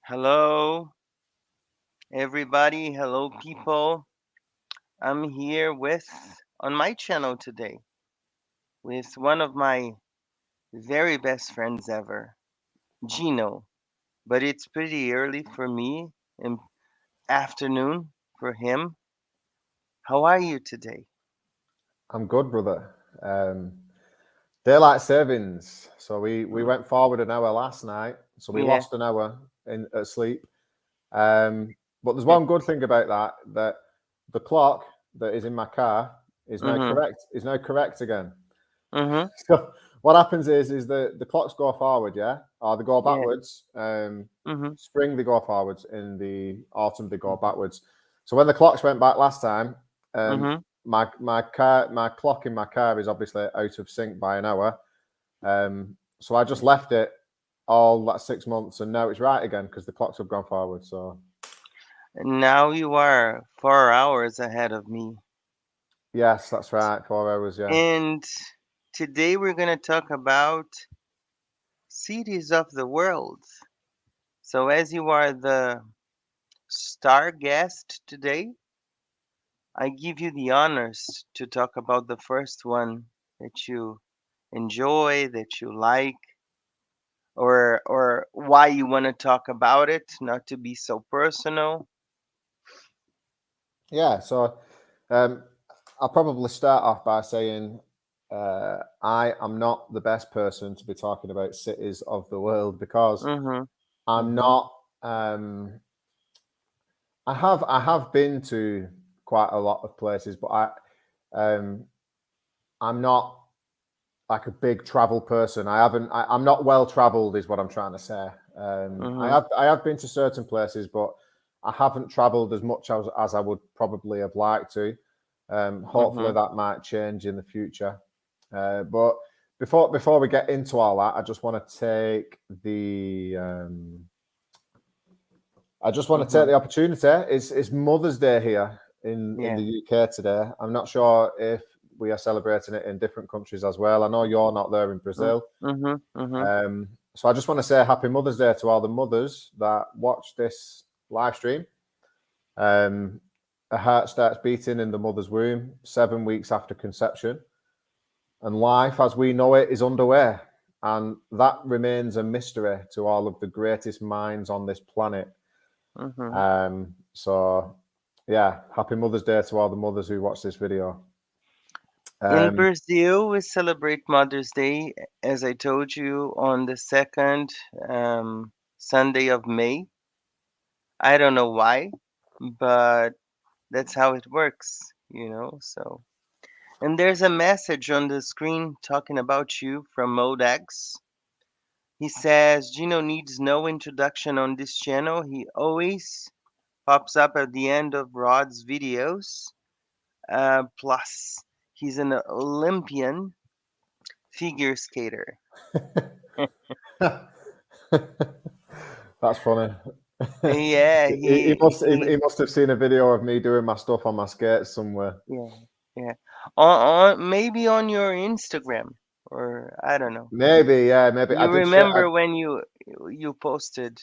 Hello, everybody. Hello, people. I'm here on my channel today with one of my very best friends ever, Gino. But it's pretty early for me and afternoon for him. How are you today? I'm good, brother. Daylight savings. So we Mm, went forward an hour last night. So we Yeah. lost an hour in at sleep. But there's one good thing about that the clock that is in my car is now Mhm. correct. Is now correct again. Mhm. So what happens is the clocks go forward, yeah, or they go Yeah. backwards. Mhm. Spring they go forwards. In the autumn they go backwards. So when the clocks went back last time, um, Mhm. my clock in my car is obviously out of sync by an hour. So I just left it all that 6 months, and now it's right again because the clocks have gone forward. So Now you are 4 hours ahead of me. yes, that's right. 4 hours, yeah. And today we're gonna talk about cities of the world. So, as you are the star guest today, I give you the honors to talk about the first one that you enjoy, that you like, or why you want to talk about it, not to be so personal. Yeah, so um, I'll probably start off by saying I am not the best person to be talking about cities of the world because Mhm. I'm Mhm. not. I have been to quite a lot of places, but um, I'm not like a big travel person. I'm not well traveled, is what I'm trying to say. Mhm. I have been to certain places, but I haven't traveled as much as I would probably have liked to. Hopefully, Mhm. that might change in the future. But before we get into all that, I just want to take Mhm. the opportunity. It's Mother's Day here in Yeah. the UK today. I'm not sure if we are celebrating it in different countries as well. I know you're not there in Brazil. Mhm. Mhm. So I just want to say Happy Mother's Day to all the mothers that watch this live stream. Um, a heart starts beating in the mother's womb 7 weeks after conception, and life as we know it is underway. And that remains a mystery to all of the greatest minds on this planet. Mhm. So, yeah, Happy Mother's Day to all the mothers who watch this video. In Um, Brazil, we celebrate Mother's Day, as I told you, on the second Sunday of May. I don't know why, but that's how it works. So, and there's a message on the screen talking about you from Modex. He says Gino needs no introduction on this channel. He always pops up at the end of Rod's videos. Plus, he's an Olympian figure skater. that's funny. Yeah, He must have seen a video of me doing my stuff on my skates somewhere. yeah, yeah. Maybe on your Instagram, or I don't know. Maybe, yeah, maybe I You did share. remember when you posted?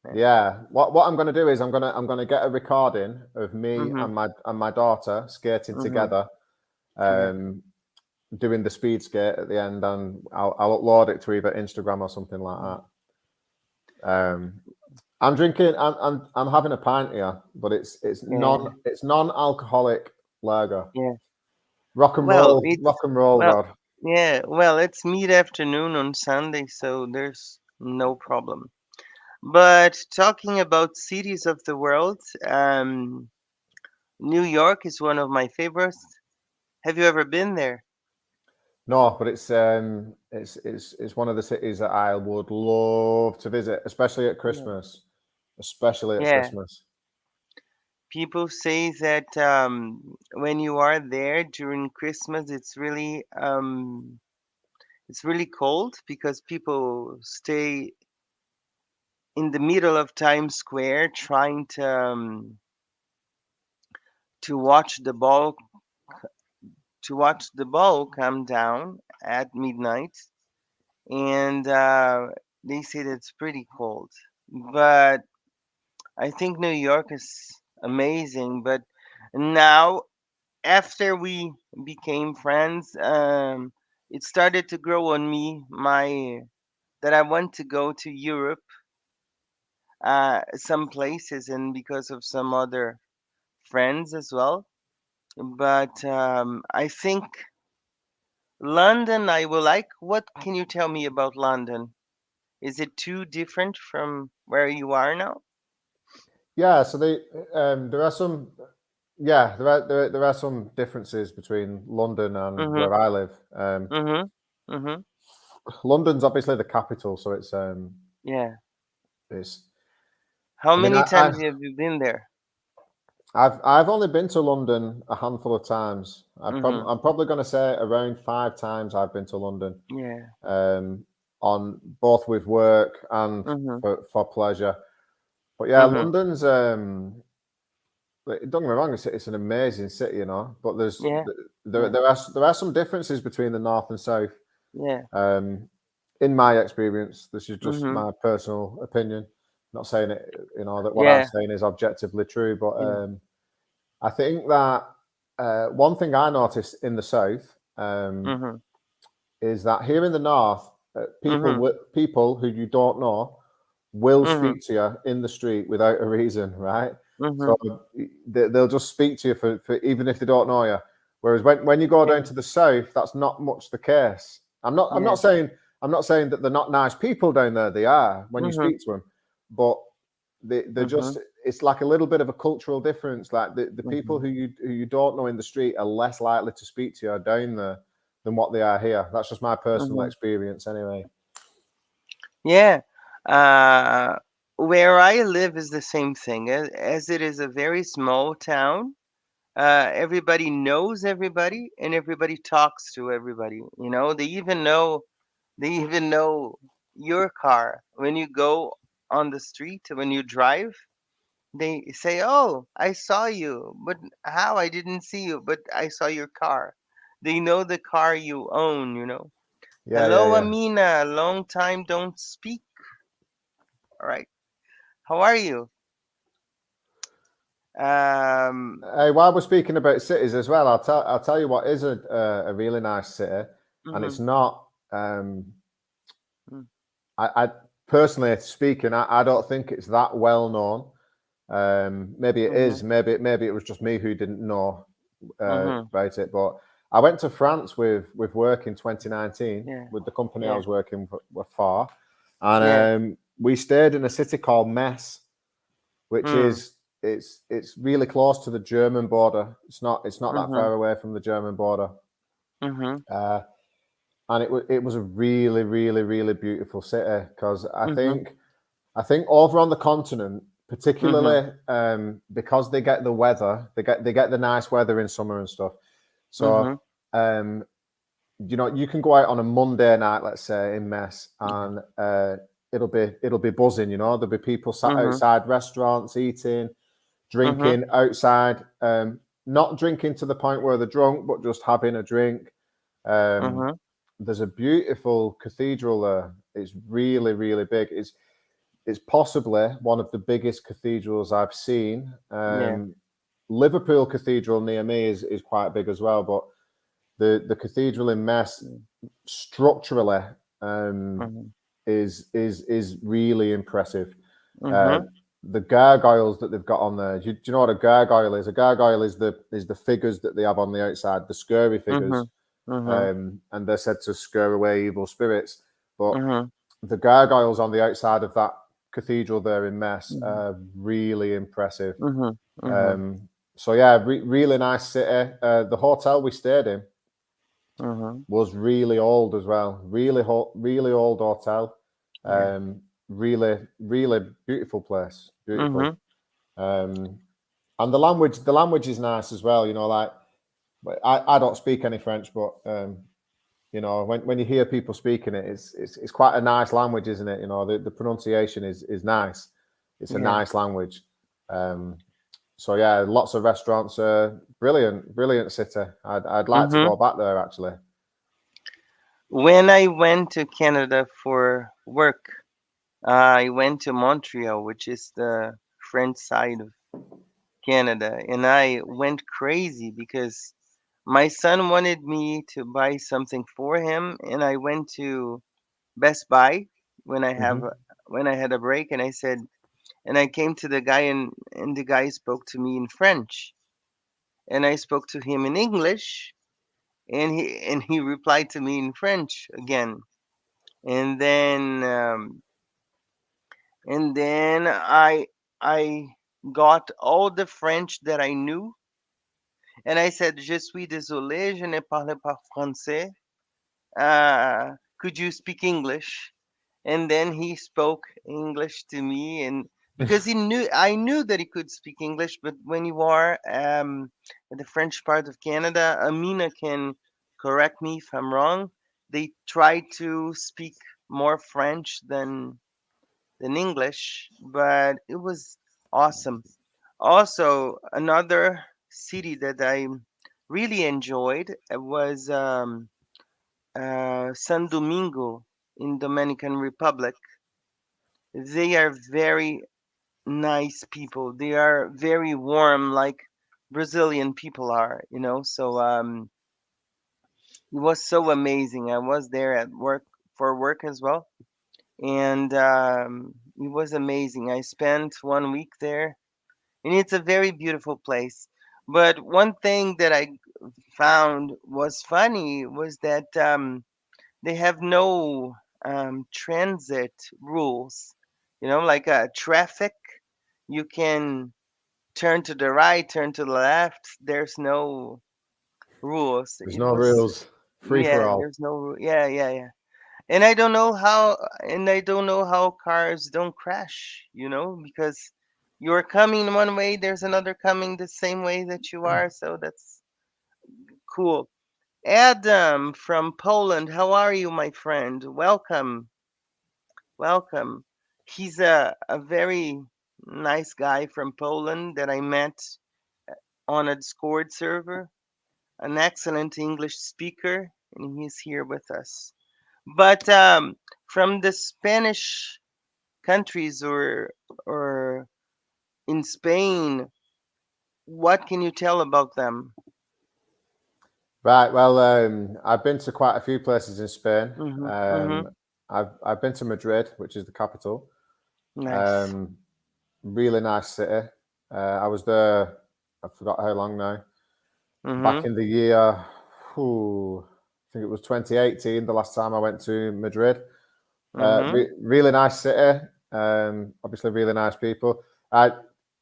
Yeah. Yeah, what I'm going to do is I'm going to get a recording of me Mhm. and my daughter skating Mhm. together, Yeah. um, doing the speed skate at the end, and I'll upload it to either Instagram or something like Mm. that. I'm drinking. I'm having a pint here, but Yeah. it's non-alcoholic lager. Yeah. Well, Rock it's and roll, well, God. yeah. Well, it's mid-afternoon on Sunday, so there's no problem. But talking about cities of the world, New York is one of my favorites. Have you ever been there? No, but it's one of the cities that I would love to visit, especially at Yeah. Christmas. Especially at Yeah. Christmas. People say that when you are there during Christmas, it's really cold because people stay in the middle of Times Square trying to watch the ball come down at midnight, and they say that it's pretty cold. But I think New York is amazing, but now after we became friends, it started to grow on me my that I want to go to Europe, some places, and because of some other friends as well. But I think London I will like. What can you tell me about London? Is it too different from where you are now? Yeah, so there are some, yeah, there are some differences between London and Mhm. where I live. Mhm. Mhm. London's obviously the capital, so Yeah. it's. How I mean, many times have you been there? I've only been to London a handful of times. Mhm. I'm probably going to say around 5 times I've been to London, Yeah. um, on both with work and Mhm. for pleasure. But yeah, Mhm. London's don't get me wrong, it's an amazing city, you know. But Yeah. Yeah. there are some differences between the north and south. Yeah. Um, in my experience, this is just Mhm. my personal opinion. Not saying it, you know, that what I'm Yeah. saying is objectively true, but Yeah. I think that one thing I noticed in the south, Mhm. is that here in the north, Mhm. people who you don't know will Mhm. speak to you in the street without a reason, right? So Mhm. they'll just speak to you for even if they don't know you. Whereas when you go Yeah. down to the south, that's not much the case. Yeah. I'm not saying that they're not nice people down there. They are when you Mhm. speak to them, but they're just, Mhm. it's like a little bit of a cultural difference. Like the people Mhm. who you don't know in the street are less likely to speak to you down there than what they are here. That's just my personal Mhm. experience, anyway. Yeah. Uh, where I live is the same thing. As it is a very small town, everybody knows everybody and everybody talks to everybody. You know, they even know your car. When you go on the street, when you drive, they say, "Oh, I saw you." But how? I didn't see you, but I saw your car. They know the car you own. Yeah, yeah, Hello, yeah. Amina. Long time don't speak. All right. How are you? Um, While we're speaking about cities as well, I'll tell you what is a really nice city, and it's mhm, not. mm, I personally speaking, I don't think it's that well known. Maybe it is. mhm, Maybe it was just me who didn't know mhm. about it. But I went to France with work in 2019 Yeah, with the company I yeah, was working for, and yeah. we stayed in a city called Metz, which Mm, is it's really close to the German border. It's not that mhm, far away from the German border, mhm, uh, and it was a really really beautiful city because mhm, I think over on the continent, mhm, particularly because they get the weather, they get the nice weather in summer and stuff. So mhm. um, you can go out on a Monday night, let's say in Mess, Yeah. and it'll be buzzing. There'll be people sat Mhm, outside restaurants eating, mhm, drinking outside. Not drinking to the point where they're drunk, but just having a drink. Um, mhm. there's a beautiful cathedral there. It's really really big. It's possibly one of the biggest cathedrals I've seen. Yeah. Liverpool Cathedral near me is quite big as well, but the cathedral in Metz Mm, structurally um, mhm, is really impressive. Uh, mhm, the gargoyles that they've got on there. Do you know what a gargoyle is? A gargoyle is the figures that they have on the outside, the scary figures, mhm, mhm, and they're said to scare away evil spirits. But mhm, the gargoyles on the outside of that cathedral there in Metz mhm, are really impressive. mhm, mhm, Um, so yeah, really nice city. The hotel we stayed in mhm. was really old as well. Really old hotel. Yeah. Really beautiful place. Beautiful. Mhm. Um, and the language is nice as well. Like I don't speak any French, but when you hear people speaking it, it's quite a nice language, isn't it? The pronunciation is nice. It's a Yeah. nice language. Um, so yeah, lots of restaurants. Brilliant city. I'd like to Mhm. go back there actually. When I went to Canada for work, I went to Montreal, which is the French side of Canada, and I went crazy because my son wanted me to buy something for him, and I went to Best Buy when I have Hmm. when I had a break, and I said, and I came to the guy, and the guy spoke to me in French, and I spoke to him in English, and he replied to me in French again, and then um, and then I got all the French that I knew, and I said, "Je suis désolé, je ne parle pas français. Could you speak English?" And then he spoke English to me, and because I knew that he could speak English, but when you are in the French part of Canada, Amina can correct me if I'm wrong. They try to speak more French than English, but it was awesome. Also, another city that I really enjoyed was San Domingo in Dominican Republic. They are very nice people. They are very warm, like Brazilian people are, you know. So it was so amazing. I was there at work for work as well, and it was amazing. I spent 1 week there, and it's a very beautiful place. But one thing that I found was funny was that they have no transit rules. You know, like traffic, you can turn to the right, turn to the left. There's no rules. There's It no was, rules. Free for yeah, all. there's no, yeah, yeah, yeah. And I don't know how cars don't crash, you know, because you're coming one way, there's another coming the same way that you are. So that's cool. Adam from Poland, how are you, my friend? Welcome, welcome. He's a very nice guy from Poland that I met on a Discord server, an excellent English speaker, and he's here with us. But from the Spanish countries or in Spain, what can you tell about them? Right. Well, I've been to quite a few places in Spain. Mhm. Um, Mhm. I've been to Madrid, which is the capital. Nice. Um, really nice city. I was there. I forgot how long now. Back Mhm. in the year, I think it was 2018. The last time I went to Madrid. Mhm. Really nice city. Obviously, really nice people.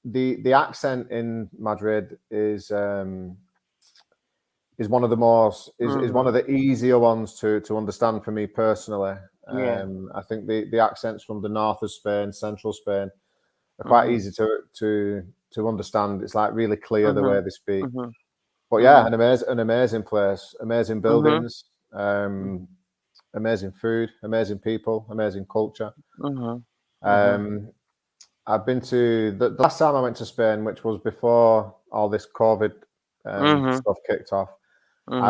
The accent in Madrid is one of the is one Mhm. of the easier ones to understand for me personally. Yeah. I think the accents from the north of Spain, central Spain, are quite Mhm. easy to understand. It's like really clear the way Mhm. they speak. Mhm. But yeah, Mhm. an amazing place, amazing Mhm. buildings, amazing food, amazing people, amazing culture. Mhm. Mhm. Um, I've been to the last time I went to Spain, which was before all this COVID Mhm. stuff kicked off. Mhm.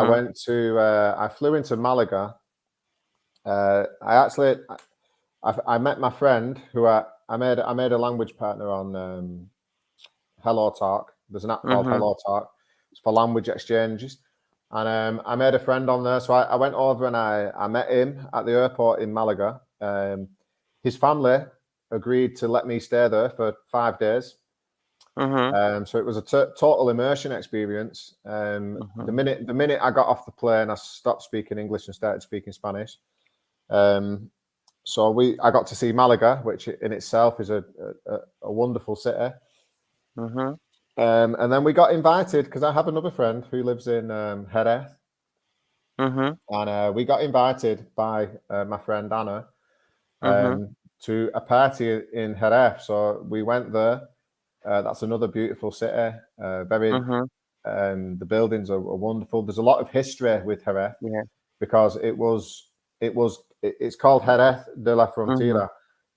I flew into Malaga. I met my friend who I made a language partner on Hello Talk. There's an app called Mhm. Hello Talk. It's for language exchanges. And I made a friend on there. So I went over and I met him at the airport in Malaga. His family agreed to let me stay there for 5 days. Mhm. So it was a total immersion experience. Mhm. The minute I got off the plane, I stopped speaking English and started speaking Spanish. Um, I got to see Malaga, which in itself is a wonderful city. Mhm. And then we got invited because I have another friend who lives in Jerez, Mhm. and we got invited by my friend Anna Mhm. to a party in Jerez. So we went there. That's another beautiful city. Very Mhm. The buildings are wonderful. There's a lot of history with Jerez Yeah. because it's called Jerez de la Mhm. Frontera,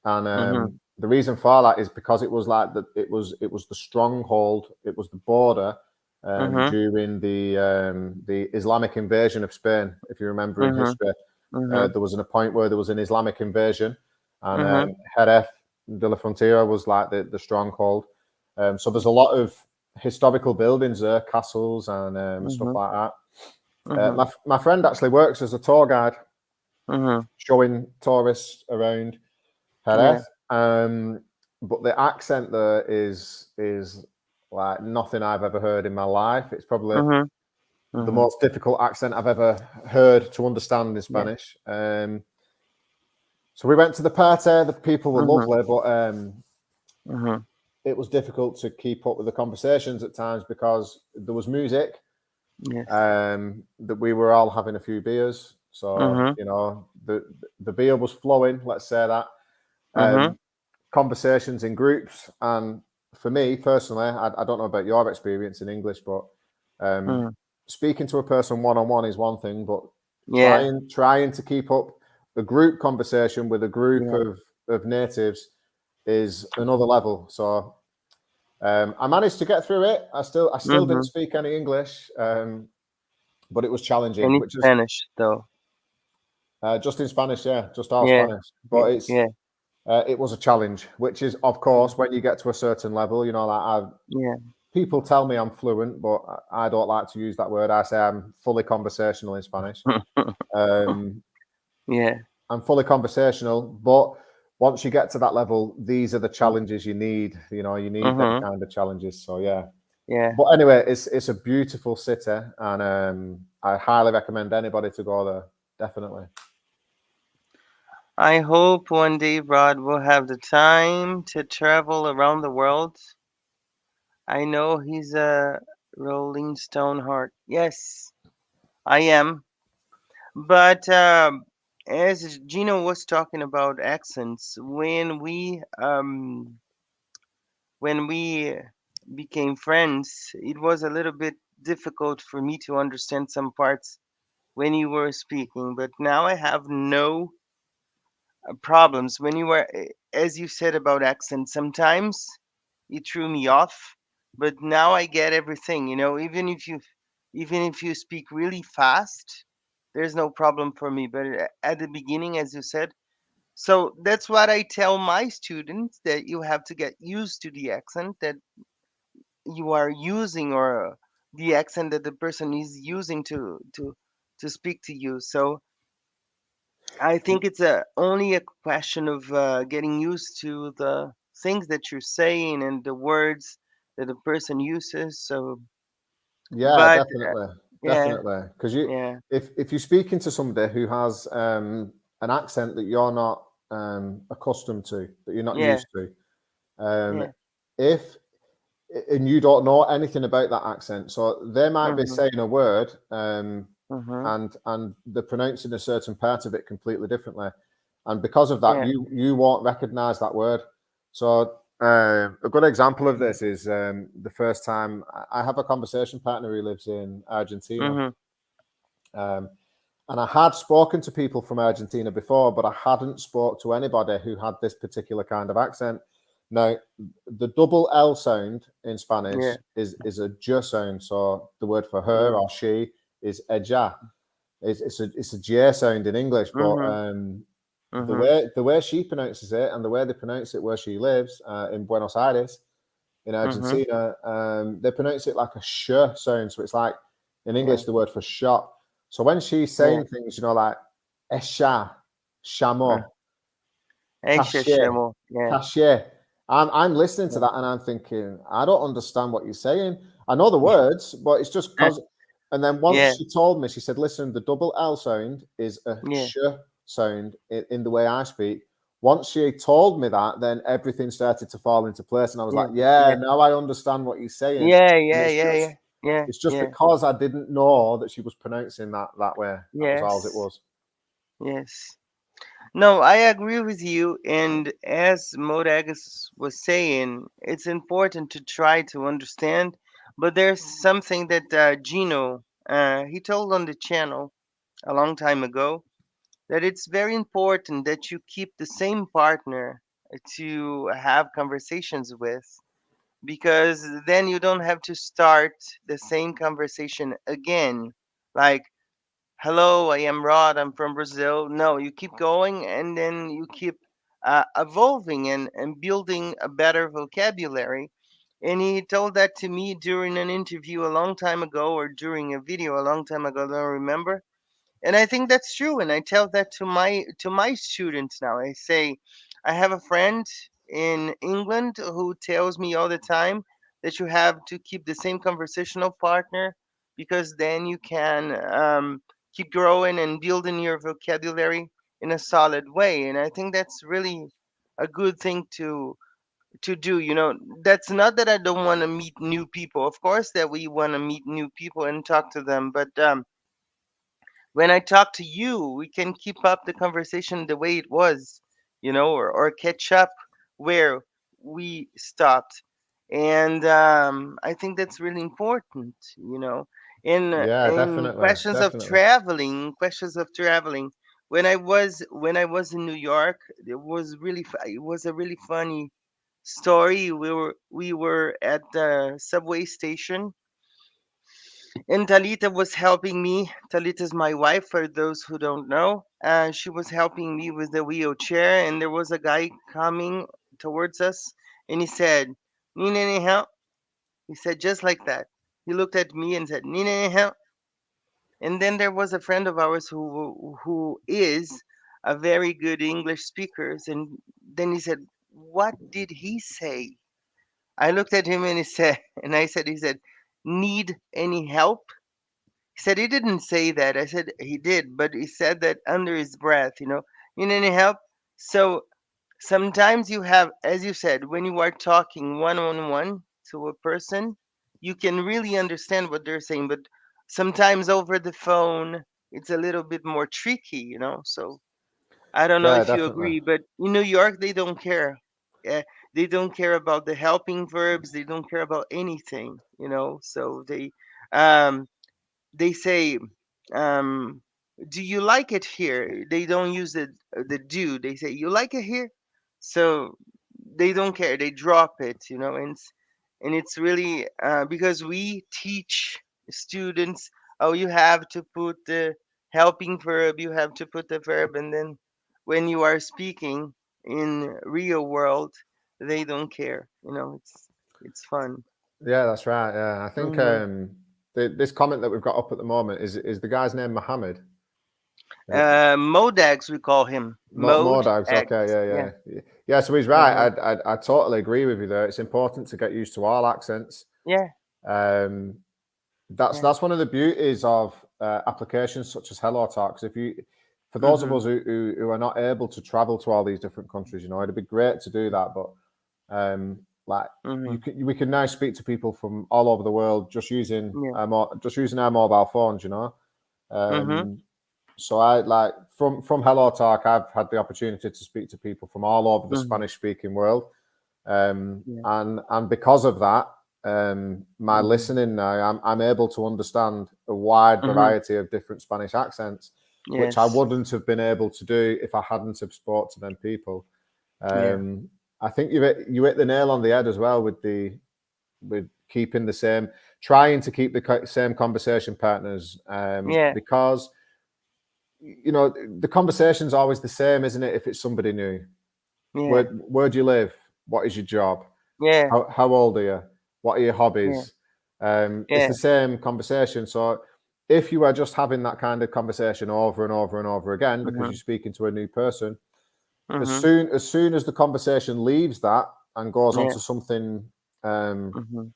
and Mhm. the reason for that is because it was like it was the stronghold, it was the border Mhm. during the Islamic invasion of Spain. If you remember in Mhm. history, Mhm. there was a point where there was an Islamic invasion, and Mhm. Jerez de la Frontera was like the stronghold. So there's a lot of historical buildings there, castles and stuff Mhm. like that. Mhm. My friend actually works as a tour guide, Mhm. showing tourists around Yeah. Jerez. But the accent there is like nothing I've ever heard in my life. It's probably Mhm. the Mhm. most difficult accent I've ever heard to understand in Yeah. Spanish. So we went to the party. The people were Mhm. lovely, but Mhm. it was difficult to keep up with the conversations at times because there was music, Yes. that we were all having a few beers. So Mhm. the beer was flowing. Let's say that. Mhm. Conversations in groups, and for me personally, I don't know about your experience in English, but um, Mhm. speaking to a person one on one is one thing, but Yeah. trying to keep up the group conversation with a group Yeah. of natives is another level. So I managed to get through it. I still didn't Mhm. speak any English, but it was challenging, Any which is Spanish though? just in Spanish, yeah, just all Yeah. Spanish. Yeah. But Yeah. it was a challenge, which is, of course, Mhm. when you get to a certain level, Yeah. people tell me I'm fluent, but I don't like to use that word. I say I'm fully conversational in Spanish. Um, Yeah. I'm fully conversational, but once you get to that level, these are the Mm. challenges you need. You need them Mhm. kind of challenges. So yeah. Yeah. But anyway, it's a beautiful city, and I highly recommend anybody to go there. Definitely. I hope one day Rod will have the time to travel around the world. I know he's a Rolling Stone heart. Yes, I am. But as Gino was talking about accents, when we became friends, it was a little bit difficult for me to understand some parts when you were speaking. But now I have no problems when you were, as you said about accents. Sometimes it threw me off, but now I get everything. Even if you speak really fast, there's no problem for me. But at the beginning, as you said, so that's what I tell my students, that you have to get used to the accent that you are using, or the accent that the person is using to speak to you. So I think it's only a question of getting used to the things that you're saying and the words that the person uses. So, Yeah, but definitely, yeah, definitely. Because you, yeah, if you're speaking to somebody who has an accent that you're not accustomed to, that you're not yeah, used to, um, yeah. if and you don't know anything about that accent, so they might be Mhm, saying a word, mhm. and they're pronouncing a certain part of it completely differently, and because of that, Yeah. you won't recognize that word. So a good example of this is the first time I have a conversation partner who lives in Argentina, Mhm. um, and I had spoken to people from Argentina before, but I hadn't spoke to anybody who had this particular kind of accent. Now, the double L sound in Yeah. Spanish is a j sound. So the word for her Yeah. or she is ella. It's a j sound in English, but Mhm. the Mhm. way she pronounces it and the way they pronounce it where she lives in Buenos Aires in Mhm. Argentina, they pronounce it like a sh sound. So it's like in Yeah. English the word for shot. So when she's Yeah. saying things, like esha, Uh, shamo, Extra. cashier, Yeah. cashier. I'm listening to Yeah. that and I'm thinking, I don't understand what you're saying. I know the words, but it's just because. And then once Yeah. she told me, she said, "Listen, the double L sound is a Yeah. sh sound in the way I speak." Once she told me that, then everything started to fall into place, and I was Yeah. like, "Yeah, Yeah. now I understand what you're saying." Yeah. And Yeah. Yeah. Yeah. Yeah. it's just Yeah. because I didn't know that she was pronouncing that way. That was all it Yes. was. Yes. No, I agree with you. And as Modagus was saying, it's important to try to understand. But there's something that Gino he told on the channel a long time ago, that it's very important that you keep the same partner to have conversations with, because then you don't have to start the same conversation again. Like, hello, I am Rod, I'm from Brazil. No, you keep going, and then you keep evolving and building a better vocabulary. And he told that to me during an interview a long time ago, or during a video a long time ago. I don't remember. And I think that's true. And I tell that to my students now. I say, I have a friend in England who tells me all the time that you have to keep the same conversational partner, because then you can keep growing and building your vocabulary in a solid way. And I think that's really a good thing to do. That's not that I don't want to meet new people. Of course that we want to meet new people and talk to them, but when I talk to you, we can keep up the conversation the way it was, or catch up where we stopped. And I think that's really important. Yeah, In definitely, definitely. questions of traveling. When I was in New York, it was a really funny story. We were at the subway station, and Talita was helping me. Talita's my wife, for those who don't know. She was helping me with the wheelchair, and there was a guy coming towards us, and he said, "Need any help?" He said just like that. He looked at me and said, "Need any help?" And then there was a friend of ours who is a very good English speaker, and then he said, "What did he say?" I looked at him and he said, and I said, he said, "Need any help?" He said he didn't say that. I said he did, but he said that under his breath. Need any help? So sometimes you have, as you said, when you are talking one on one to a person, you can really understand what they're saying. But sometimes over the phone, it's a little bit more tricky. So I don't know Yeah, if you definitely. agree, but in New York, they don't care. Yeah, they don't care about the helping verbs. They don't care about anything. So they say, um, "Do you like it here?" They don't use the do. They say, "You like it here?" So they don't care. They drop it. And it's really because we teach students. Oh, you have to put the helping verb. You have to put the verb, and then when you are speaking in real world, they don't care. It's fun. Yeah, that's right. Yeah, I think Hmm. this comment that we've got up at the moment is the guy's name Mohammed. Modags, we call him. More Mode dogs. Okay, X. yeah, Yeah. yeah. So he's right. Uh-huh. I totally agree with you there. It's important to get used to all accents. Yeah. Um, that's Yeah. that's one of the beauties of applications such as Hello Talks. For those of Mhm. us who are not able to travel to all these different countries, it'd be great to do that. But like Mhm. we can now speak to people from all over the world Yeah. just using our mobile phones. Mhm. Um, so I like from Hello Talk, I've had the opportunity to speak to people from all over the Mhm. Spanish speaking world, Yeah. and because of that, my Mhm. listening now, I'm able to understand a wide Mhm. variety of different Spanish accents, which I Yes. wouldn't have been able to do if I hadn't have spoke to them people. Yeah. I think you hit the nail on the head as well with keeping the same, trying to keep the same conversation partners, Yeah. because the conversation's always the same, isn't it? If it's somebody new, Yeah. where do you live? What is your job? Yeah. How old are you? What are your Yeah. hobbies? It's Yeah. the same conversation. So if you are just having that kind of conversation over and over and over again because you're Mhm. speaking to a new person, as Mhm. soon as soon as the conversation leaves that and Yeah. um, Mhm.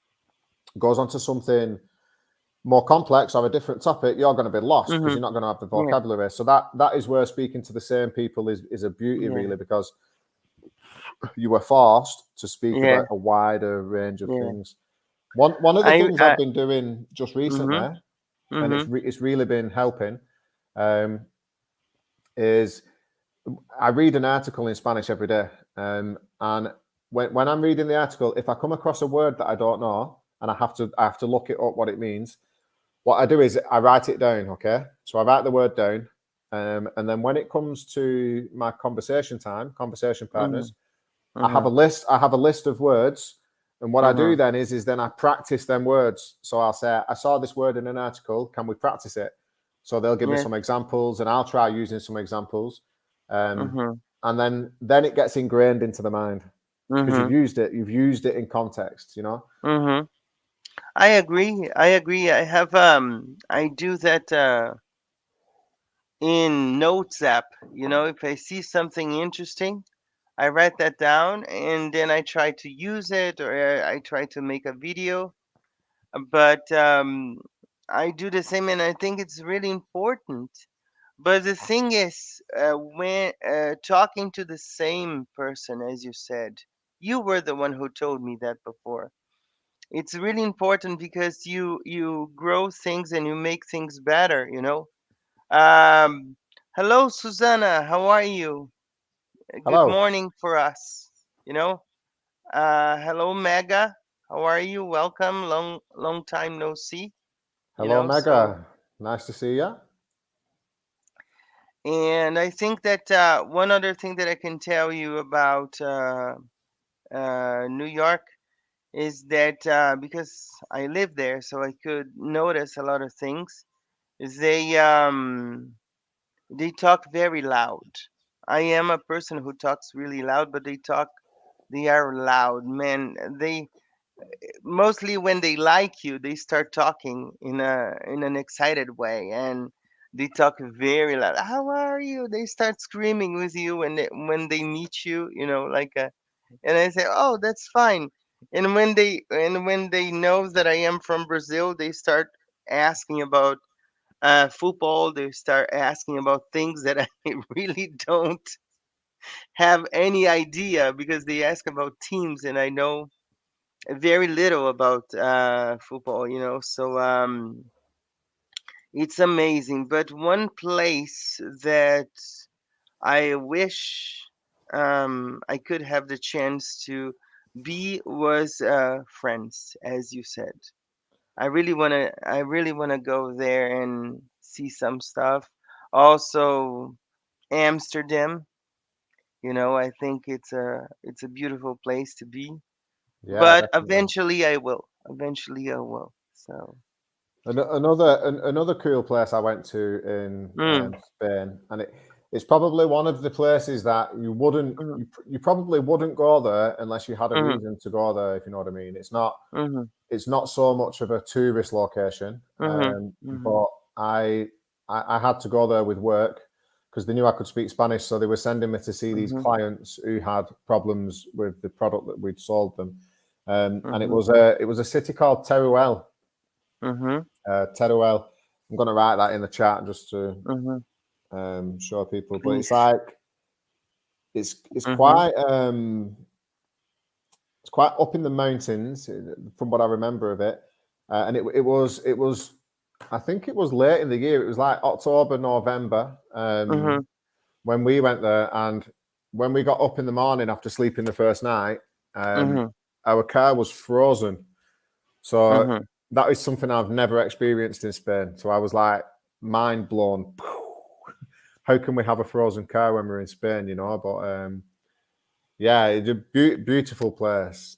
goes on to something more complex or a different topic, you're going to be lost because you're Mhm. not going to have the Yeah. vocabulary. So that is where speaking to the same people is a beauty, Yeah. really, because you were forced to speak Yeah. about a wider range of Yeah. things. One of the I things I I've been doing just Mhm. recently, and Mhm. it's really been helping, um, is I read an article in Spanish every day, and when I'm reading the article, if I come across a word that I don't know and I have to look it up what it means, what I do is I write it down. Okay, so I write the word down, and then when it comes to my conversation Mhm. partners, I have a Mhm. list. I have a list of words, and what I do Mhm. then is then I practice them words. So I'll say, I saw this word in an article. Can we practice it? So they'll give me Yes. some examples, and I'll try using some examples. Um, Mhm. and then it gets ingrained into the mind because Mhm. you've used it in context, you know. Mhm. I agree. I agree. I do that in Notes app. You know, if I see something interesting, I write that down and then I try to use it, or I try to make a video. But I do the same, and I think it's really important. But the thing is, when talking to the same person, as you said, you were the one who told me that before. It's really important because you grow things and you make things better. You know. Um, Hello, Susanna. How are you? Good Hello, morning for us. You know. Hello, Mega. How are you? Welcome. Long time no see. You hello, know. So, Mega. Nice to see you. and I think that one other thing that I can tell you about New York is that because I live there, so I could notice a lot of things. They um, they talk very loud. I am a person who talks really loud, but they are loud, man. They mostly when they like you, they start talking in an excited way, and they talk very loud. How are you? They start screaming with you when they meet you, you know, and I say, "Oh, that's fine." And when they know that I am from Brazil, they start asking about football. They start asking about things that I really don't have any idea because they ask about teams, and I know very little about football. You know, so it's amazing. But one place that I wish I could have the chance to be was France, as you said. I really wanna go there and see some stuff. Also, Amsterdam. You know, I think it's a beautiful place to be. Yeah, But definitely. eventually I will. Eventually I will. So. Another cool place I went to in Mm, Spain, and it's probably one of the places that mhm, you probably wouldn't go there unless you had a mhm, reason to go there, if you know what I mean. mhm, It's not so much of a tourist location, mhm, mhm, but I, I had to go there with work because they knew I could speak Spanish, so they were sending me to see these mhm, clients who had problems with the product that we'd sold them, and mhm, it was a city called Teruel. mhm, Teruel. I'm going to write that in the chat just to mhm. show people, but Please. it's Mhm, quite it's quite up in the mountains from what I remember of it, and it was I think it was late in the year. It was like October, November mhm, when we went there, and when we got up in the morning after sleeping the first night, um, mhm, our car was frozen. So mhm. that is something I've never experienced in Spain. So I was like mind blown. How can we have a frozen car when we're in Spain? You know, but yeah, it's a beautiful place.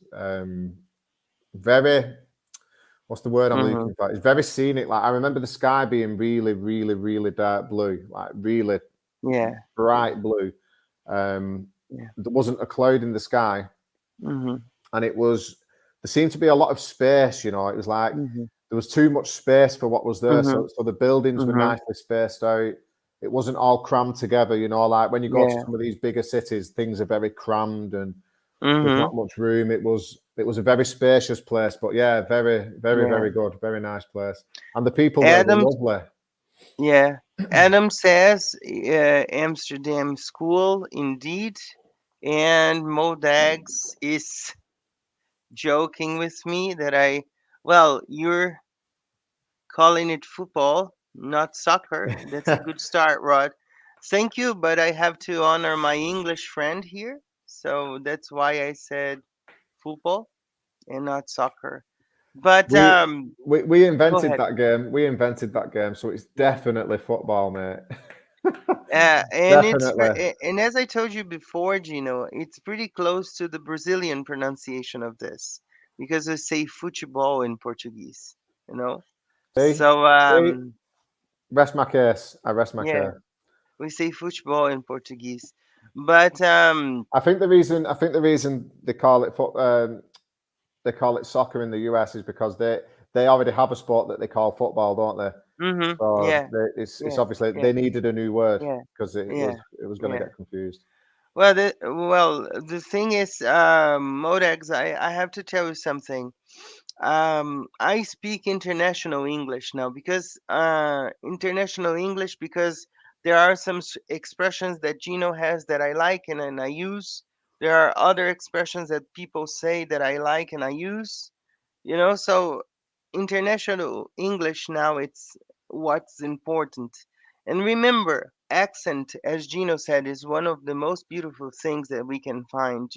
Very, what's the word I'm Mhm. looking for? It's very scenic. Like I remember the sky being really, really, really dark blue, like really Yeah. bright blue. Um, Yeah. there wasn't a cloud in the sky, Mhm. and there seemed to be a lot of space. You know, it was like Mhm. there was too much space for what was there. Mhm. So the buildings were Mhm. nicely spaced out. It wasn't all crammed together. You know, like when you go to Yeah. some of these bigger cities, things are very crammed and there's Mhm. not much room. It was a very spacious place, but yeah, very, very, Yeah. very good, very nice place, and the people there were Adam. lovely. Yeah. Adam says Amsterdam school indeed, and Modags is joking with me that you're calling it football, not soccer. That's a good start, Rod. Thank you, but I have to honor my English friend here. So that's why I said football and not soccer. But we we go invented ahead. that game. We invented that game, so it's definitely football, mate. Definitely. And as I told you before, Gino, it's pretty close to the Brazilian pronunciation of this because they say futebol in Portuguese, you know? See, So see, rest my case. I rest my yeah, case. we say futebol in Portuguese. But I think the reason they call it soccer in the US is because they already have a sport that they call football, don't they? So yeah, it's yeah, obviously yeah, they needed a new word yeah, because yeah, it was going to yeah. get confused. Well, the thing is, Modex, I have to tell you something. I speak international English now because international English because there are some expressions that Gino has that I like and I use. There are other expressions that people say that I like and I use. So international English now it's what's important. And remember, accent, as Gino said, is one of the most beautiful things that we can find.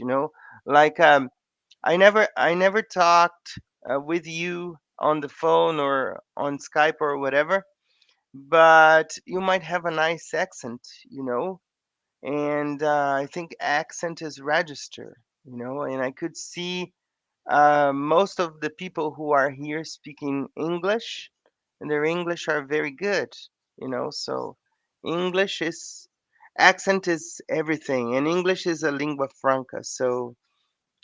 Like I never talked with you on the phone or on Skype or whatever, but you might have a nice accent. And I think accent is register, and I could see most of the people who are here speaking English, and their English are very good. So English is accent is everything, and English is a lingua franca. So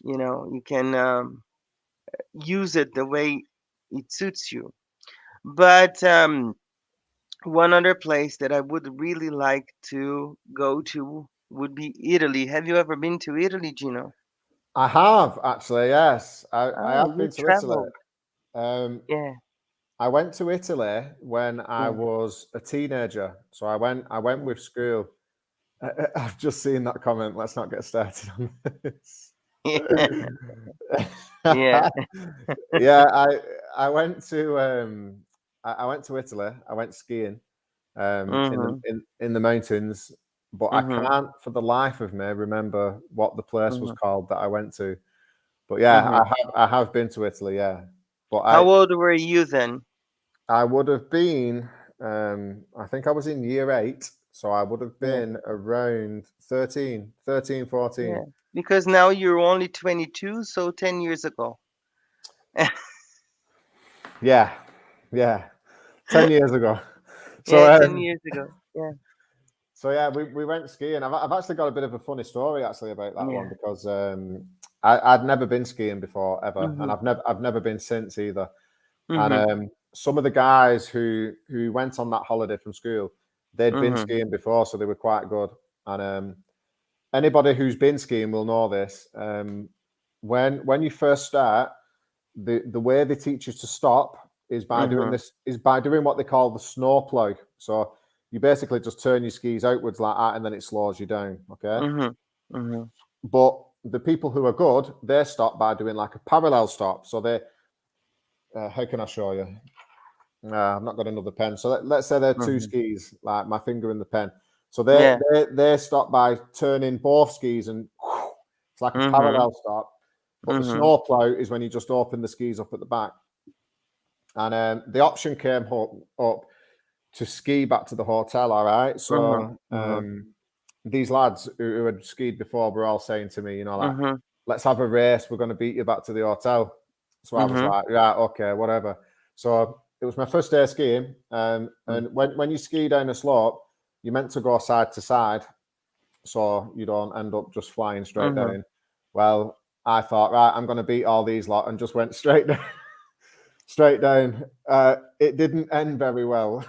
you can use it the way it suits you. But one other place that I would really like to go to would be Italy. Have you ever been to Italy, Gino? I have actually, yes. I Oh, have you been to Italy. traveled. Um, Yeah, I went to Italy when I yeah, was a teenager. So I went yeah, with school. I've just seen that comment. Let's not get started on this. yeah. Yeah, I went to I went to Italy. I went skiing in the Mhm, in the mountains, but I mhm, can't for the life of me remember what the place was mhm, called that I went to. But yeah, mhm. I have been to Italy. Yeah, but How old were you then? I would have been I think I was in year 8, so I would have Yeah, been around 13, 14. yeah. Because now you're only 22, so 10 years ago. Yeah, yeah, 10 years ago. So Yeah, 10 years ago. Yeah, So yeah, we went skiing. I've actually got a bit of a funny story actually about that one yeah. because I'd never been skiing before ever, and Mhm, I've never been since either. And mhm, some of the guys who went on that holiday from school, they'd been mhm, skiing before, so they were quite good. And anybody who's been skiing will know this. When you first start, the way they teach you to stop mhm, is by doing what they call the snow plough. So you basically just turn your skis outwards like that, and then it slows you down. Okay, mhm, mhm, but the people who are good, they stop by doing like a parallel stop. So they, how can I show you? I've not got another pen. So let's say they're two mhm. skis, like my finger in the pen. So Yeah. they stop by turning both skis, and it's like a Mhm, parallel stop. But the mhm, snow plough is when you just open the skis up at the back. And the option came up to ski back to the hotel. All right. mhm, So mhm, these lads who had skied before were all saying to me, like, mhm, let's have a race. We're going to beat you back to the hotel. So I was mhm, like, yeah, okay, whatever. So it was my first day skiing. mhm, And when you ski down a slope, you're meant to go side to side so you don't end up just flying straight mhm, down. Well, I thought, right, I'm going to beat all these lot and just went straight down. Straight down. It didn't end very well.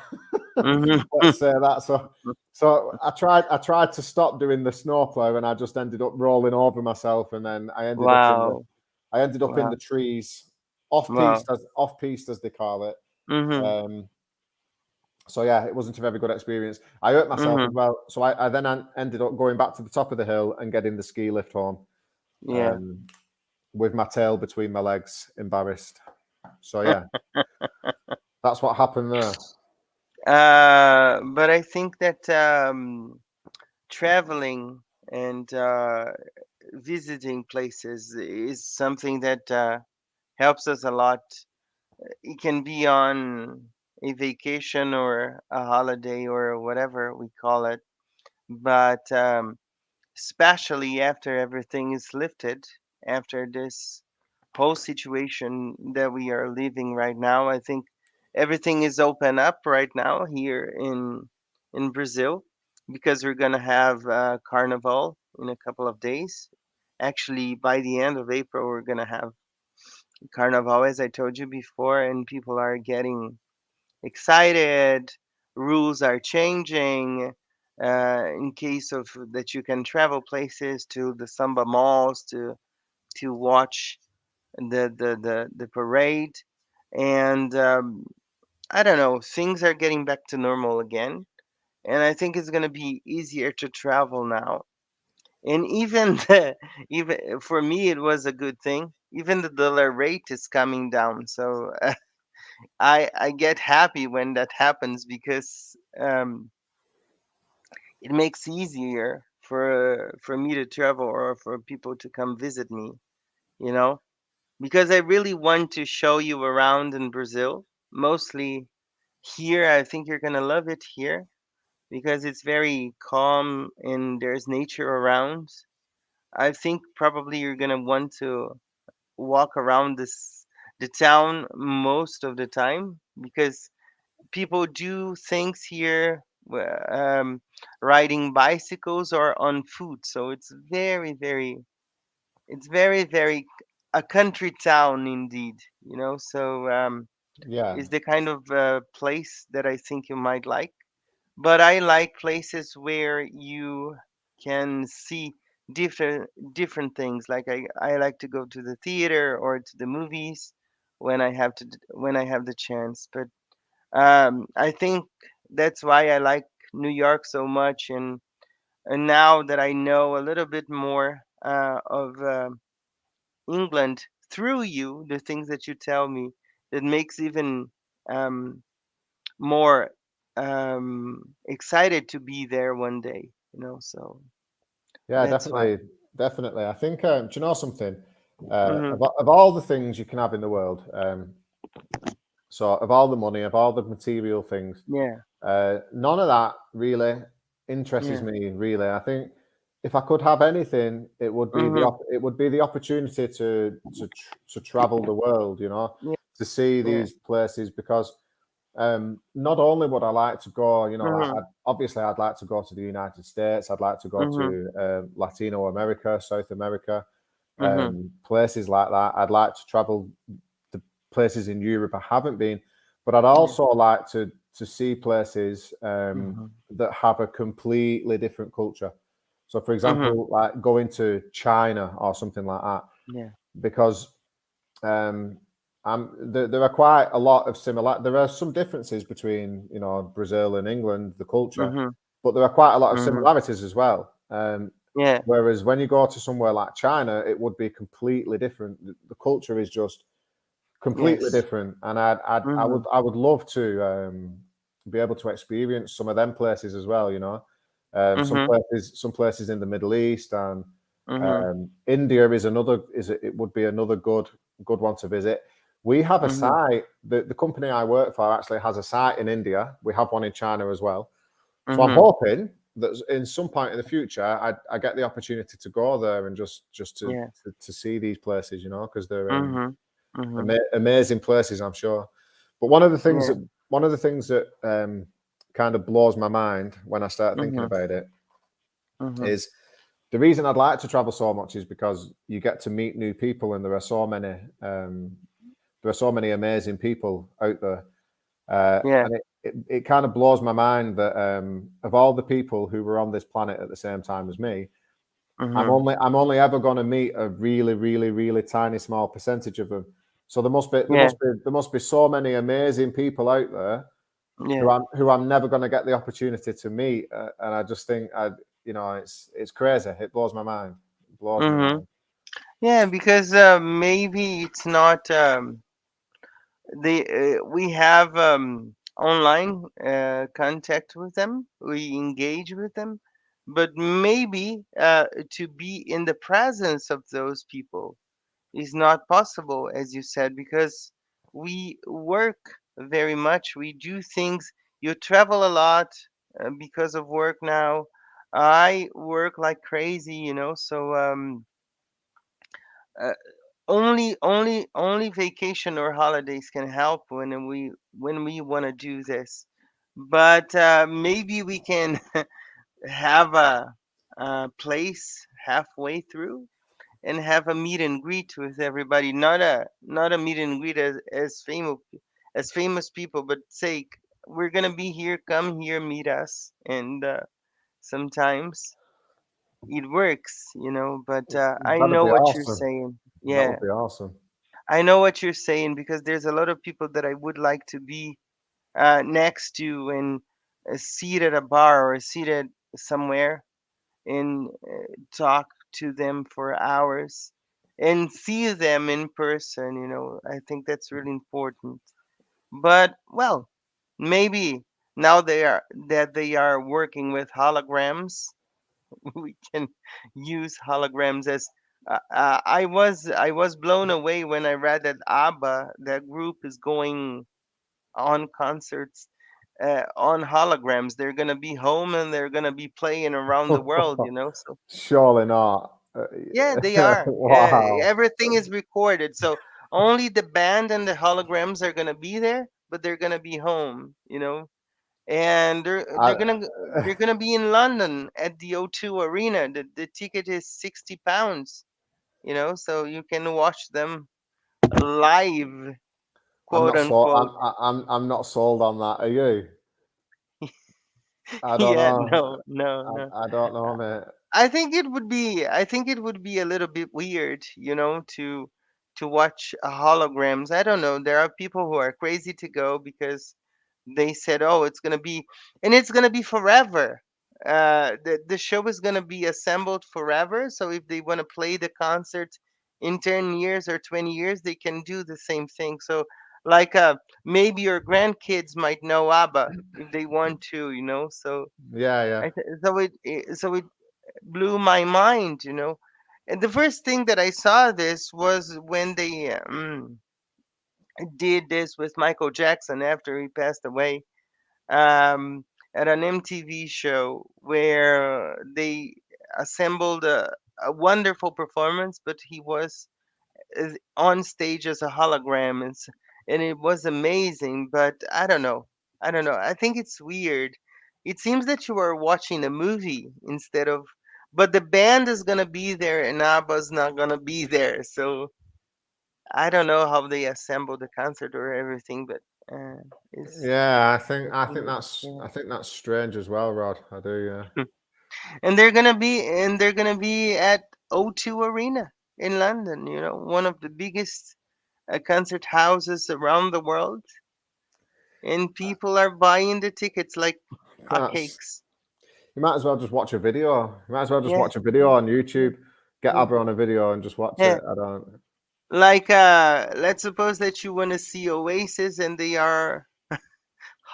mhm. Let's say that. So I tried to stop doing the snowplow, and I just ended up rolling over myself, and then Wow, I ended up in wow, the trees, off wow. piste as they call it. Mhm, Um, so yeah, it wasn't a very good experience. I hurt myself as mhm. well. So I then ended up going back to the top of the hill and getting the ski lift home, Yeah. um, with my tail between my legs, embarrassed. So yeah, that's what happened there. But I think that traveling and visiting places is something that helps us a lot. It can be on a vacation or a holiday or whatever we call it, but especially after everything is lifted, after this whole situation that we are living right now, I think everything is open up right now here in Brazil. because we're gonna have carnival in a couple of days. Actually, by the end of April, we're gonna have carnival, as I told you before, and people are getting excited. Rules are changing. In case of that, you can travel places to the samba malls to watch the parade, and I don't know. Things are getting back to normal again, and I think it's gonna be easier to travel now. And even even for me, it was a good thing. Even the dollar rate is coming down, so I get happy when that happens because it makes easier for me to travel or for people to come visit me. You know, because I really want to show you around in Brazil, mostly here. I think you're gonna love it here because it's very calm and there's nature around. I think probably you're gonna want to walk around the town most of the time because people do things here, riding bicycles or on foot. So it's very a country town indeed. So Yeah, it's the kind of place that I think you might like. But I like places where you can see different things. Like I like to go to the theater or to the movies when I have the chance. But I think that's why I like New York so much. And now that I know a little bit more of England through you, the things that you tell me, it makes even um, more excited to be there one day. So yeah, that's why. definitely, definitely. I think. Do you know something? Hmm. Of all the things you can have in the world, so of all the money, of all the material things, Yeah. none of that really interests Yeah. me. Really, I think if I could have anything, it would be Hmm. it would be the opportunity to travel the world. Yeah. To see Yeah. these places because not only would I like to go, Hmm. obviously I'd like to go to the United States. I'd like to go Hmm. to Latino America, South America, Hmm. places like that. I'd like to travel to places in Europe I haven't been, but I'd Yeah. also like to see places Hmm. that have a completely different culture. So, for Hmm. example, like going to China or something like that, Yeah. because um, there are quite a lot of similar. There are some differences between Brazil and England, the culture, Hmm. but there are quite a lot of Hmm. similarities as well. Yeah. Whereas when you go to somewhere like China, it would be completely different. The culture is just completely Yes. different, and Hmm. I would love to be able to experience some of them places as well. Hmm. Some places in the Middle East and Hmm. India is another. It would be another good one to visit. We have a Hmm. site. The company I work for actually has a site in India. We have one in China as well. So I'm Hmm. hoping that in some point in the future, I get the opportunity to go there and just Yeah. to see these places, because they're Hmm. Hmm. amazing places, I'm sure. But Yeah. one of the things that kind of blows my mind when I start thinking Hmm. about it Hmm. is the reason I'd like to travel so much is because you get to meet new people, and there are so many amazing people out there, Yeah. and it kind of blows my mind that of all the people who were on this planet at the same time as me, Hmm. I'm only ever going to meet a really, really, really tiny, small percentage of them. So Yeah. there must be so many amazing people out there Yeah. who I'm never going to get the opportunity to meet, and I just think it's crazy. It blows my mind. It blows my Hmm. mind. Yeah, because maybe it's not we have online contact with them, we engage with them, but maybe to be in the presence of those people is not possible, as you said, because we work very much, we do things. You travel a lot because of work now. I work like crazy, so uh, only vacation or holidays can help when we want to do this. But maybe we can have a place halfway through and have a meet and greet with everybody. Not a meet and greet as famous people, but say we're gonna be here. Come here, meet us. And sometimes it works. But I That'd know be what you're awesome. saying. That Yeah, would be awesome. I know what you're saying because there's a lot of people that I would like to be next to and seat at a bar or seated somewhere and talk to them for hours and see them in person. I think that's really important. But well, maybe now they are working with holograms. We can use holograms as I was blown away when I read that ABBA, that group, is going on concerts on holograms. They're gonna be home and they're gonna be playing around the world. So Surely not. yeah, they are. Wow. Everything is recorded. So only the band and the holograms are gonna be there, but they're gonna be home. And they're I, gonna they're gonna be in London at the O2 Arena. The ticket is £60. So you can watch them live, I'm quote not so. unquote. I'm not sold on that. Are you? I don't Yeah, know. no, no, no. I don't know, mate. I think it would be a little bit weird, to watch holograms. I don't know. There are people who are crazy to go because they said, "Oh, it's gonna be forever. The show is gonna be assembled forever. So if they want to play the concert in 10 years or 20 years, they can do the same thing. So like, maybe your grandkids might know ABBA if they want to. So Yeah, yeah. so it blew my mind. And the first thing that I saw this was when they did this with Michael Jackson after he passed away, um, at an MTV show where they assembled a wonderful performance, but he was on stage as a hologram, and it was amazing. But I don't know. I think it's weird. It seems that you are watching a movie instead of, but the band is gonna be there and ABBA's not gonna be there. So I don't know how they assemble the concert or everything, but it's Yeah, it's weird. Yeah. I think that's strange as well, Rod. I do. Yeah. And they're gonna be at O2 Arena in London. One of the biggest concert houses around the world, and people are buying the tickets like That's. hotcakes. You might as well just watch a video. You might as well just Yeah, watch a video on YouTube. Get yeah, ABBA on a video and just watch yeah. it. I don't. Like, let's suppose that you want to see Oasis and they are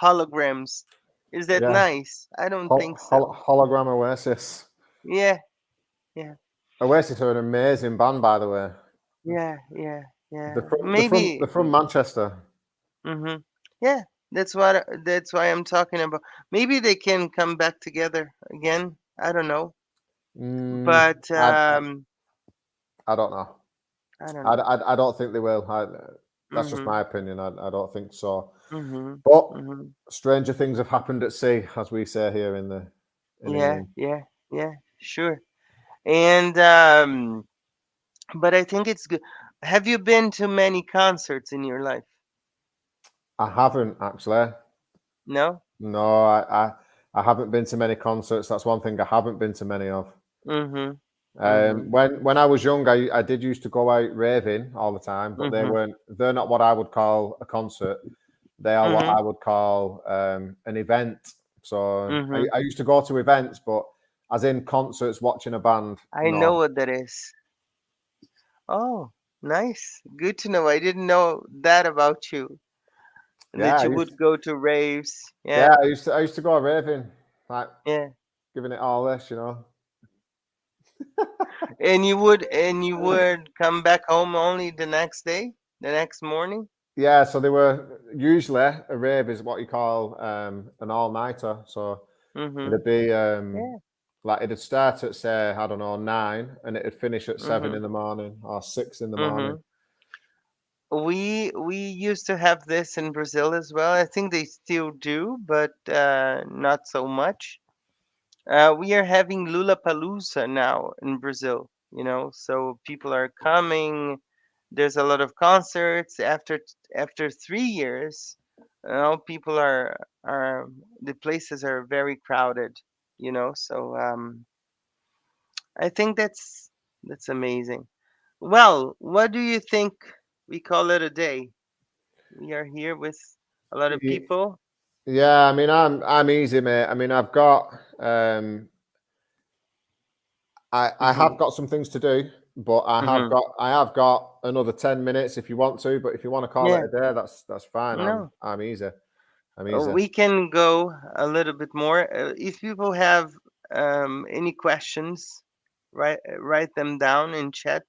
holograms. Is that Yeah. nice? I don't think so. Hologram Oasis. Yeah, yeah, Oasis are an amazing band, by the way. yeah, yeah, yeah. They're Maybe. from Manchester. Mm-hmm. Yeah, that's why I'm talking about. Maybe they can come back together again. I don't know, Mm, but I don't know. I don't know. I don't think they will. That's just Mhm. my opinion. I don't think so. Mhm. But Mhm. stranger things have happened at sea, as we say here in Yeah. England. Yeah. Yeah. Sure. And but I think it's good. Have you been to many concerts in your life? I haven't actually. No. No, I haven't been to many concerts. That's one thing I haven't been to many of. Mhm. Mhm. When I was young, I did used to go out raving all the time, but Mhm. they're not what I would call a concert. They are what Mhm. I would call an event. So Mhm. I used to go to events, but as in concerts, watching a band, I know no. what that is. Oh, nice. Good to know. I didn't know that about you. Yeah, That you would go to raves. yeah, Yeah. I used to go raving, like Yeah. giving it all this, you know. And you would come back home only the next day, the next morning. Yeah, so they were usually a rave is what you call an all nighter. So Mhm. it'd be Yeah. like it'd start at say I don't know 9, and it'd finish at 7 Mhm. in the morning or 6 in the morning. Mhm. We used to have this in Brazil as well. I think they still do, but not so much. We are having Lollapalooza now in Brazil, so people are coming. There's a lot of concerts after 3 years. People are the places are very crowded, so I think that's amazing. Well, what do you think we call it a day? We are here with a lot of Ye- people. Yeah, I mean, I'm easy, mate. I mean, I've got I have Mhm. got some things to do, but Mhm. I have got another 10 minutes if you want to. But if you want to call it Yeah. a day, that's fine. No. I'm easy. I'm easy. We can go a little bit more. If people have any questions, write them down in chat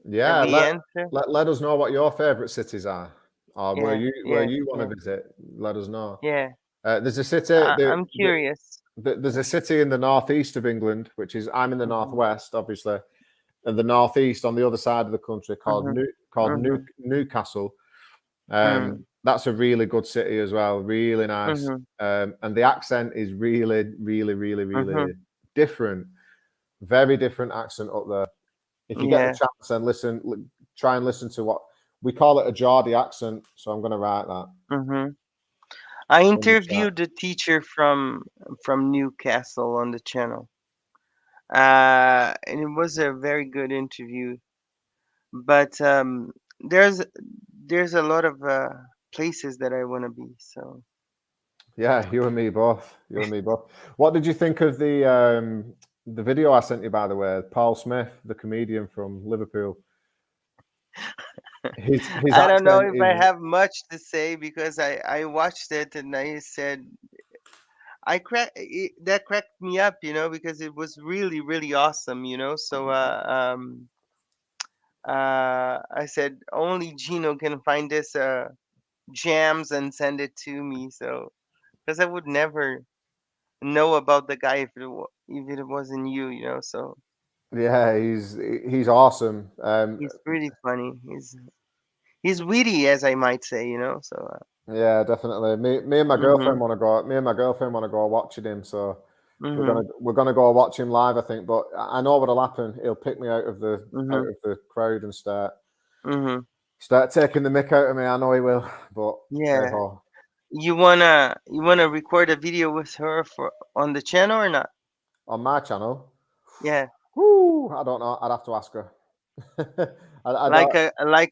and Yeah, we answer. let us know what your favourite cities are, or Yeah. where Yeah. you want Yeah. to visit. Let us know. Yeah. There's a city I'm curious. there's a city in the northeast of England, which is I'm in the Mhm. northwest, obviously, and the northeast on the other side of the country Mhm. Mhm. Newcastle. Mhm. That's a really good city as well, really nice. Mhm. And the accent is really, really, really, really Mhm. different. Very different accent up there. If you get the Yeah. chance and try and listen to what we call it, a Geordie accent. So I'm going to write that Mhm. I in the chat. interviewed a teacher from Newcastle on the channel. And it was a very good interview. But there's there's a lot of places that I want to be. So Yeah, you and me both. You and me both. What did you think of the video I sent you, by the way? Paul Smith, the comedian from Liverpool. His I don't know accent if I is have much to say because I watched it and I said that cracked me up, because it was really really awesome, So I said only Gino can find this jams and send it to me. So because I would never know about the guy if it wasn't you, So yeah, he's awesome. he's pretty funny. He's witty, as I might say, So Yeah, definitely. Me and my girlfriend mhm, want to go. Me and my girlfriend want to go watching him. So mhm, we're gonna go watch him live, I think. But I know what'll happen. He'll pick me mhm, out of the crowd and mhm. start taking the mick out of me. I know he will. But hey Yeah. ho, You wanna record a video with her for on the channel or not? on my channel. Yeah, Whoo, I don't know. I'd have to ask her. I like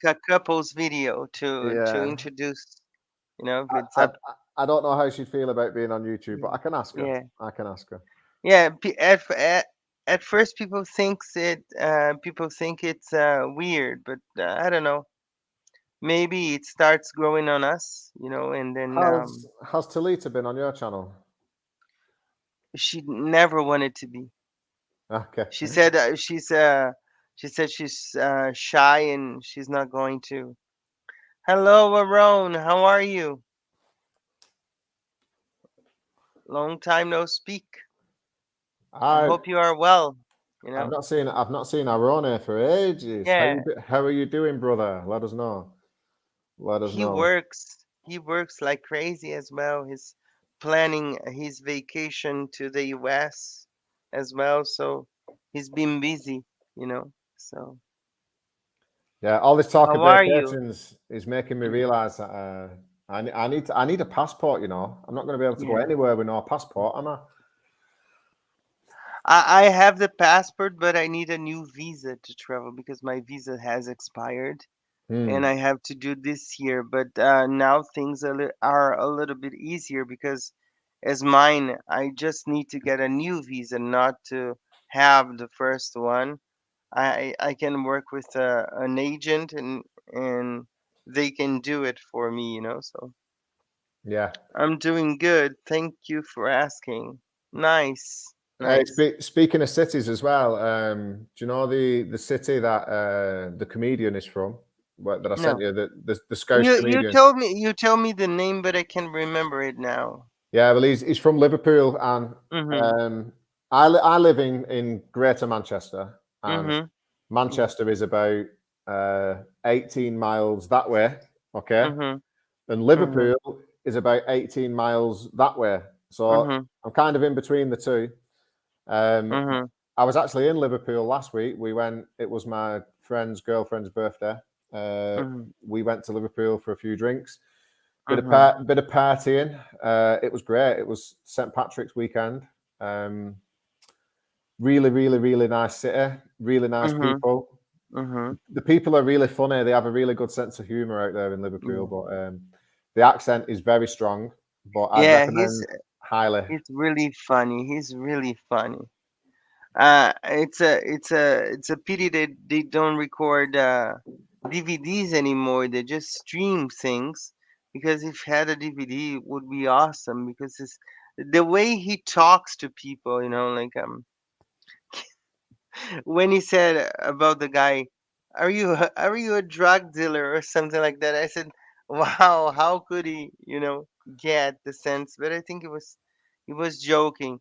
don't. a couples video to Yeah, introduce. If I, it's I up. I don't know how she'd feel about being on YouTube, but I can ask her. Yeah, I can ask her. yeah. At first, people think it's weird, but I don't know. Maybe it starts growing on us, and then Has Talita been on your channel? she never wanted to be. Okay. She said she's shy and she's not going to. Hello, Aaron. How are you? Long time no speak. I I hope you are well. You know? I've not seen Arone for ages. Yeah. How are you doing, brother? Let us know. Let us He know. works. He works like crazy as well. He's planning his vacation to the US as well, so he's been busy, So, Yeah, all this talk of how are you? vacations is making me Mhm. realise that I need a passport. I'm not going to be able to go Yeah. anywhere with no passport, am I? I have the passport, but I need a new visa to travel because my visa has expired. And Hmm. I have to do this year. But now things are a little bit easier because, as mine, I just need to get a new visa, not to have the first one. I can work with an agent and they can do it for me, So Yeah. I'm doing good. Thank you for asking. Nice, Hey, nice. speaking of cities as well, do you know the city that the comedian is from? That I sent No, you, the Scouse you comedian. told me you told me the name, but I can't remember it now. Yeah, well, he's from Liverpool, and Mhm, I live in Greater Manchester, and mhm, Manchester is about 18 miles that way, okay, mhm, and mhm, Liverpool is about 18 miles that way. So mhm. I'm kind of in between the two. Um, Mhm. I was actually in Liverpool last week. We went. It was my friend's girlfriend's birthday. Uh, Mhm. we went to Liverpool for a few drinks, Mhm. bit of partying. It was great. It was St Patrick's weekend. Um, really, really, really nice city. Really nice Mhm. people. Mhm. The people are really funny. They have a really good sense of humor out there in Liverpool. Yeah. But the accent is very strong. But I'd Yeah, he's recommend highly. he's really funny. He's really funny. It's a pity that they don't record DVDs anymore. They just stream things because if had a DVD, it would be awesome because the way he talks to people, like when he said about the guy, are you a drug dealer or something like that? I said, wow, how could he, get the sense? But I think he was joking.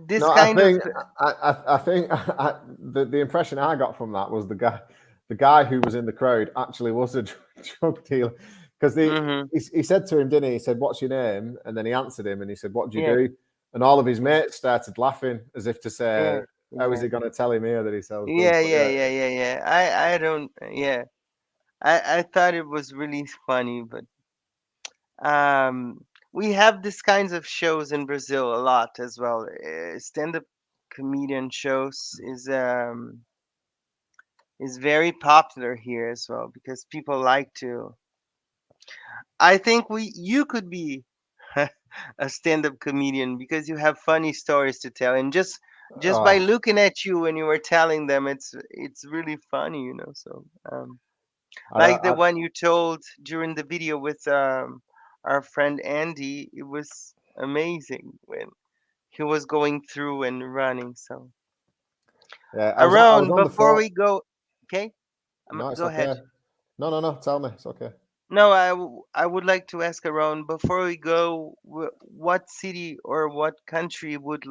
This No, I kind of think I think the impression I got from that was the guy who was in the crowd actually was a drug dealer because mhm, he said to him, didn't he? He said, "What's your name?" And then he answered him, and he said, "What do you yeah, do?" And all of his yeah, mates started laughing as if to yeah, say, "How is yeah. he going to tell him here that he sells drugs?" Yeah, But yeah, yeah, yeah, yeah, yeah. I don't, yeah. I thought it was really funny, but um, we have these kinds of shows in Brazil a lot as well. Stand-up comedian shows is very popular here as well because people like to. I think you could be a stand-up comedian because you have funny stories to tell, and just by oh, looking at you when you were telling them, it's really funny. So like the I one you told during the video with our friend Andy, it was amazing when he was going through and running. So yeah, I was around on the before phone. we go, okay, No, it's go ahead. okay. No, no, no. Tell me, it's okay. No, I would like to ask around before we go, what city or what country would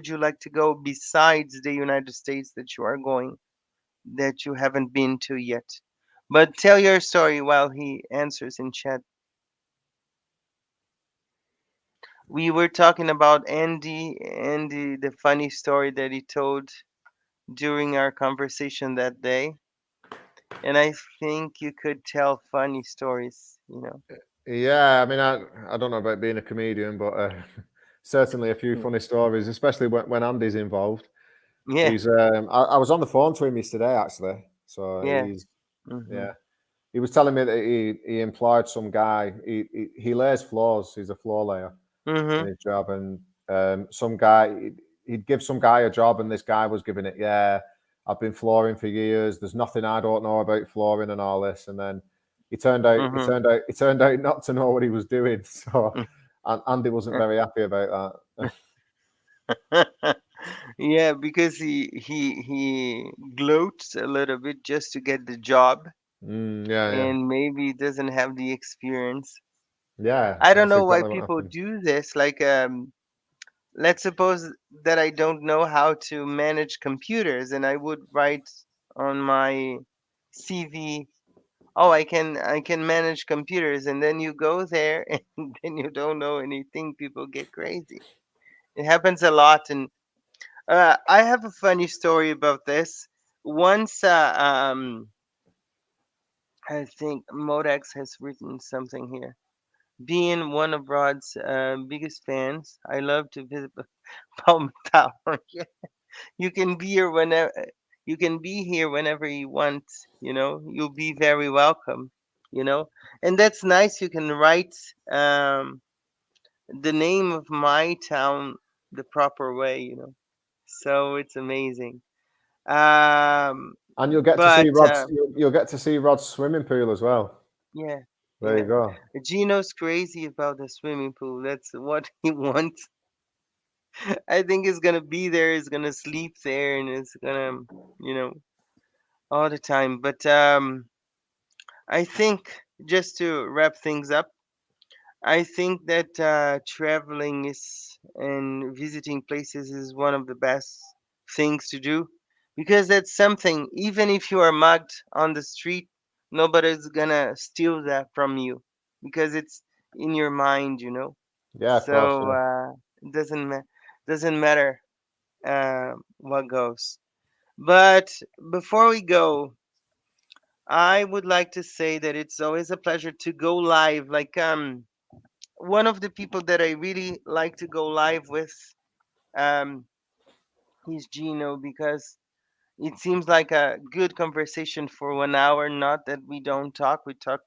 you like to go besides the United States that you are going that you haven't been to yet? But tell your story while he answers in chat. We were talking about Andy, the funny story that he told during our conversation that day, and I think you could tell funny stories. Yeah, I mean, I don't know about being a comedian, but certainly a few Mm. funny stories, especially when Andy's involved. Yeah, He's I was on the phone to him yesterday actually. So yeah. he's Mhm. yeah. He was telling me that he employed some guy. He lays floors. He's a floor layer in Mhm. his job, and some guy he'd give some guy a job, and this guy was giving it. Yeah, I've been flooring for years. There's nothing I don't know about flooring and all this. And then Mhm. he turned out not to know what he was doing. So and Andy wasn't very happy about that. Yeah, because he gloats a little bit just to get the job, Yeah, yeah, and maybe doesn't have the experience. yeah. I don't That's know why exactly what people happened. do this. Like, let's suppose that I don't know how to manage computers, and I would write on my CV, "Oh, I can manage computers," and then you go there and then you don't know anything. People get crazy. It happens a lot, and I have a funny story about this. Once, I think Modex has written something here. Being one of Rod's biggest fans, I love to visit Palm Tower. You can be here whenever you can be here whenever you want. You'll be very welcome. And that's nice. You can write the name of my town the proper way. So it's amazing. Um, And but you'll get to see Rod's swimming pool as well. yeah, There you yeah. go. Gino's crazy about the swimming pool. That's what he wants. I think he's gonna be there. He's gonna sleep there, and it's gonna, you know, all the time. But I think just to wrap things up, I think that traveling is and visiting places is one of the best things to do because that's something, even if you are mugged on the street, nobody's gonna steal that from you because it's in your mind. Yeah, of course. So Yeah. it doesn't matter. what goes. But before we go, I would like to say that it's always a pleasure to go live. Like one of the people that I really like to go live with, um, he's Gino, because it seems like a good conversation for 1 hour. Not that we don't talk, we talk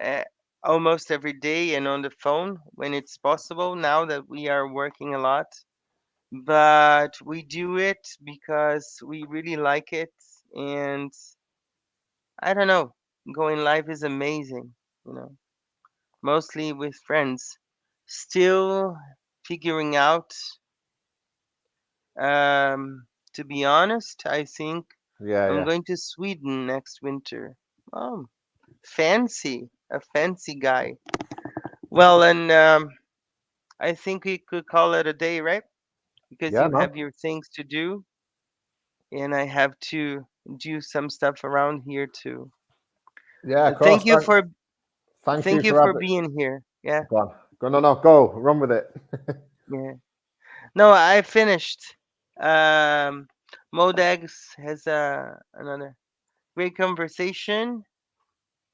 uh, almost every day and on the phone when it's possible. Now that we are working a lot, but we do it because we really like it, and I don't know, going live is amazing, you know, mostly with friends. Still figuring out, to be honest, I think Yeah, I'm yeah, going to Sweden next winter. Oh, fancy, a fancy guy. Well, and I think we could call it a day, right? Because yeah, you man. have your things to do, and I have to do some stuff around here too. Yeah, of Thank course. you for Thank you thank you for for having. being here. Yeah, Go on. Go. No, no. Go. Run with it. yeah. No, I finished. Um, Modex has another great conversation.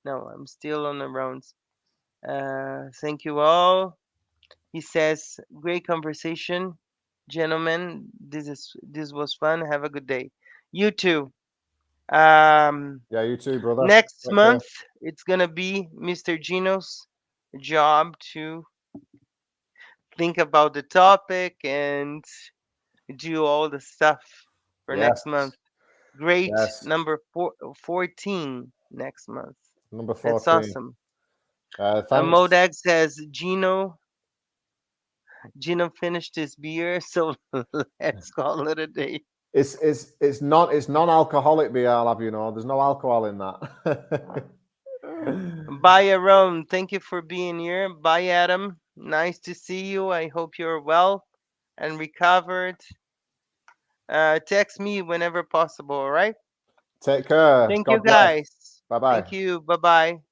No, I'm still on the rounds. Thank you all. He says, great conversation, gentlemen. This was fun. Have a good day. You too. Um, Yeah, you too, brother. Next Take care. month it's gonna be Mr. Gino's job to think about the topic and do all the stuff for next month. Yes. Great Yes. number 14 next month. Number That's 14. awesome. Thanks. Modag says Gino finished his beer, so let's call it a day. It's non-alcoholic beer. I'll have you know. There's no alcohol in that. Bye, Aaron. Thank you for being here. Bye, Adam. Nice to see you. I hope you're well and recovered. Text me whenever possible, all right? Take care. Thank you, God bless. guys. Bye bye. Thank you. Bye bye.